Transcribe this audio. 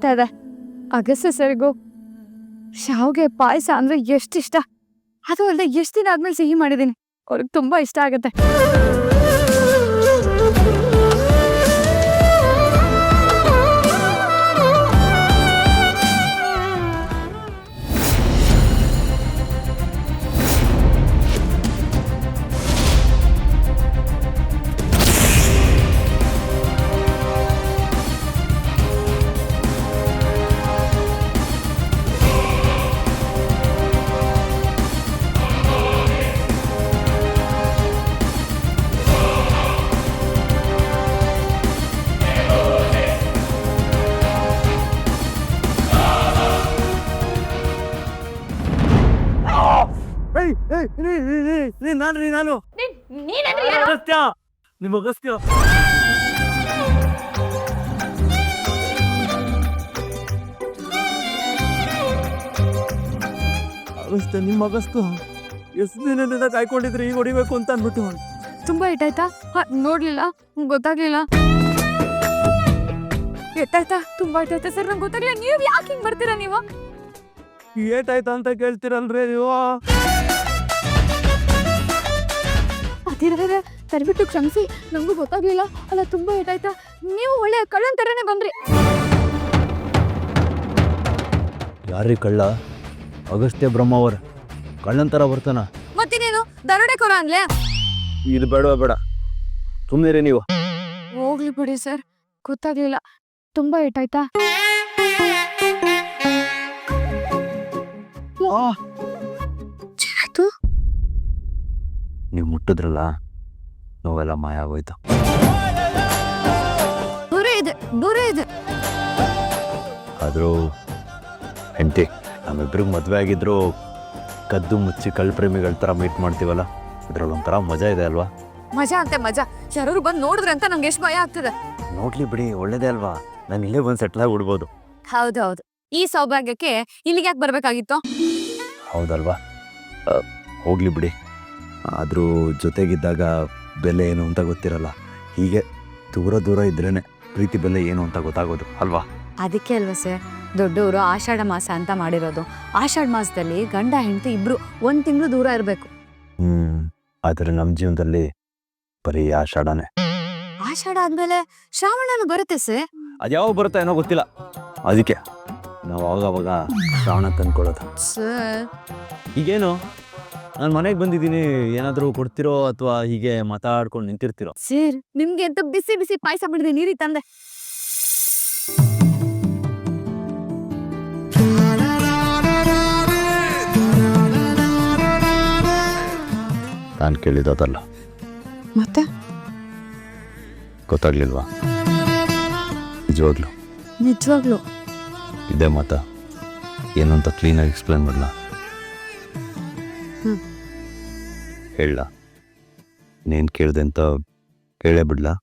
ಆಗ್ತಾ ಇದೆ. ಅಗಸ್ತ್ಯ ಸರ್ಗೂ ಶಾವ್ಗೆ ಪಾಯಸ ಅಂದ್ರೆ ಎಷ್ಟಿಷ್ಟ. ಅದು ಅಲ್ಲದೆ ಎಷ್ಟು ದಿನ ಆದ್ಮೇಲೆ ಸಿಹಿ ಮಾಡಿದೀನಿ. ಅವ್ರಿಗೆ ತುಂಬಾ ಇಷ್ಟ ಆಗತ್ತೆ. ನಾನು ಅಗಸ್ತ್ಯ, ನಿಮ್ಮ ಅಗಸ್ತ್ಯ. ಅಗಸ್ತ್ಯ, ನಿಮ್ಮ ಅಗಸ್ತ್ಯ. ಎಷ್ಟು ದಿನದಿಂದ ಕಾಯ್ಕೊಂಡಿದ್ರಿ ಈಗ ಹೊಡಿಬೇಕು ಅಂತ ಅಂದ್ಬಿಟ್ಟು. ತುಂಬಾ ಏಟಾಯ್ತಾ? ನೋಡ್ಲಿಲ್ಲ, ಗೊತ್ತಾಗ್ಲಿಲ್ಲ. ಏಟಾಯ್ತಾ? ತುಂಬಾ ಏಟಾಯ್ತಾ ಸರ್? ನಂಗೆ ಗೊತ್ತಾಗ್ಲಿಲ್ಲ. ನೀವು ಯಾಕೆ ಹಿಂಗ್ ಬರ್ತೀರಾ ನೀವು? ಏಟಾಯ್ತಾ ಅಂತ ಕೇಳ್ತೀರಲ್ರಿ ನೀವು? ದಯವಿಟ್ಟು ಕ್ಷಮಿಸಿ, ನಂಗೂ ಗೊತ್ತಾಗ್ಲಿಲ್ಲ. ಅಲ್ಲ, ತುಂಬಾ ಏಟಾಯ್ತಾ? ನೀವು ಒಳ್ಳೆ ಕಳ್ಳನ್ ತರನೇ ಬಂದ್ರಿ. ಯಾರೀ ಕಳ್ಳ? ಅಗಸ್ತ್ಯ ಬ್ರಹ್ಮಾವರ್ ಕಳ್ಳನ್ ತರ ಬರ್ತಾನ? ಮತ್ತಿನೇನು ದರೋಡೆಕೋರ ಅನ್ಲೇ? ಇದು ಬೇಡ ಬೇಡ, ಸುಮ್ಮನೆ ನೀವು. ಹೋಗ್ಲಿ ಬಿಡಿ ಸರ್, ಗೊತ್ತಾಗ್ಲಿಲ್ಲ. ತುಂಬಾ ಏಟಾಯ್ತಾ? ನೀವು ಮುಟ್ಟಿದ್ರಲ್ಲ, ನೋವೆಲ್ಲ ಮಾಯ ಆಗೋಯ್ತು. ದೂರ ಇದೆ. ಆದರೂ ಹೆಂಡತಿ, ನಮ್ಮಿಬ್ರಿಗೆ ಮದುವೆ ಆಗಿದ್ರು ಕದ್ದು ಮುಚ್ಚಿ ಕಳ್ಳ ಪ್ರೇಮಿಗಳ ಥರ ಮೀಟ್ ಮಾಡ್ತೀವಲ್ಲ, ಇದ್ರಲ್ಲಿ ಒಂಥರ ಮಜಾ ಇದೆ ಅಲ್ವಾ? ಮಜಾ ಅಂತೆ ಮಜಾ. ಯಾರು ಬಂದು ನೋಡಿದ್ರೆ ಅಂತ ನಂಗೆ ಎಷ್ಟು ಭಯ ಆಗ್ತದೆ. ನೋಡ್ಲಿ ಬಿಡಿ, ಒಳ್ಳೇದೇ ಅಲ್ವಾ? ನಾನು ಇಲ್ಲೇ ಬಂದು ಸೆಟ್ಲ್ ಆಗಿ ಬಿಡ್ಬೋದು. ಹೌದೌದು, ಈ ಸೌಭಾಗ್ಯಕ್ಕೆ ಇಲ್ಲಿಗೆ ಯಾಕೆ ಬರ್ಬೇಕಾಗಿತ್ತು? ಹೌದಲ್ವಾ? ಹೋಗ್ಲಿ ಬಿಡಿ. ಆದರೂ ಜೊತೆಗಿದ್ದಾಗ ಬೆಲೆ ಏನು ಅಂತ ಗೊತ್ತಿರಲ್ಲ. ಹೀಗೆ ದೂರ ದೂರ ಇದ್ರೇನೆ ಪ್ರೀತಿ ಬೆಲೆ ಏನು ಅಂತ ಗೊತ್ತಾಗೋದು ಅಲ್ವಾ? ಅದಕ್ಕೆ ಅಲ್ವಾ ಸರ್ ದೊಡ್ಡವರು ಆಷಾಢ ಮಾಸ ಅಂತ ಮಾಡಿರೋದು. ಆಷಾಢ ಮಾಸದಲ್ಲಿ ಗಂಡ ಹೆಂಡತಿ ಇಬ್ರು 1 ತಿಂಗಳು ದೂರ ಇರಬೇಕು. ಆದರೆ ನಮ್ಮ ಜೀವನದಲ್ಲಿ ಬರೀ ಆಷಾಢನೇ. ಆಷಾಢ ಆದ್ಮೇಲೆ ಶ್ರಾವಣನು ಬರುತ್ತೆ ಸರ್. ಅದ್ಯಾವಾಗ ಬರುತ್ತೆ ಏನೋ ಗೊತ್ತಿಲ್ಲ, ಅದಕ್ಕೆ ನಾವು ಅವಾಗ ಶ್ರಾವಣ ತಂದ್ಕೊಳ್ಳೋದು. ಸರ್ ಈಗೇನು ನಾನು ಮನೆಗೆ ಬಂದಿದ್ದೀನಿ, ಏನಾದರೂ ಕೊಡ್ತಿರೋ ಅಥವಾ ಹೀಗೆ ಮಾತಾಡ್ಕೊಂಡು ನಿಂತಿರ್ತಿರೋ? ಸರ್, ನಿಮ್ಗೆ ಅಂತ ಬಿಸಿ ಬಿಸಿ ಪಾಯಸ ಬಿಡದೆ ನೀರಿ ತಂದೆ. ನಾನು ಕೇಳಿದಲ್ಲ. ಮತ್ತೆ ಗೊತ್ತಾಗ್ಲಿಲ್ವಾ? ನಿಜವಾಗ್ಲು ನಿಜವಾಗ್ಲು ಇದೇ ಮಾತಾ ಏನು ಅಂತ ಕ್ಲೀನಾಗಿ ಎಕ್ಸ್ಪ್ಲೇನ್ ಮಾಡಲ? ಹೇಳ, ನೀನು ಕೇಳಿದೆ ಅಂತ ಹೇಳೇ ಬಿಡ್ಲಾ?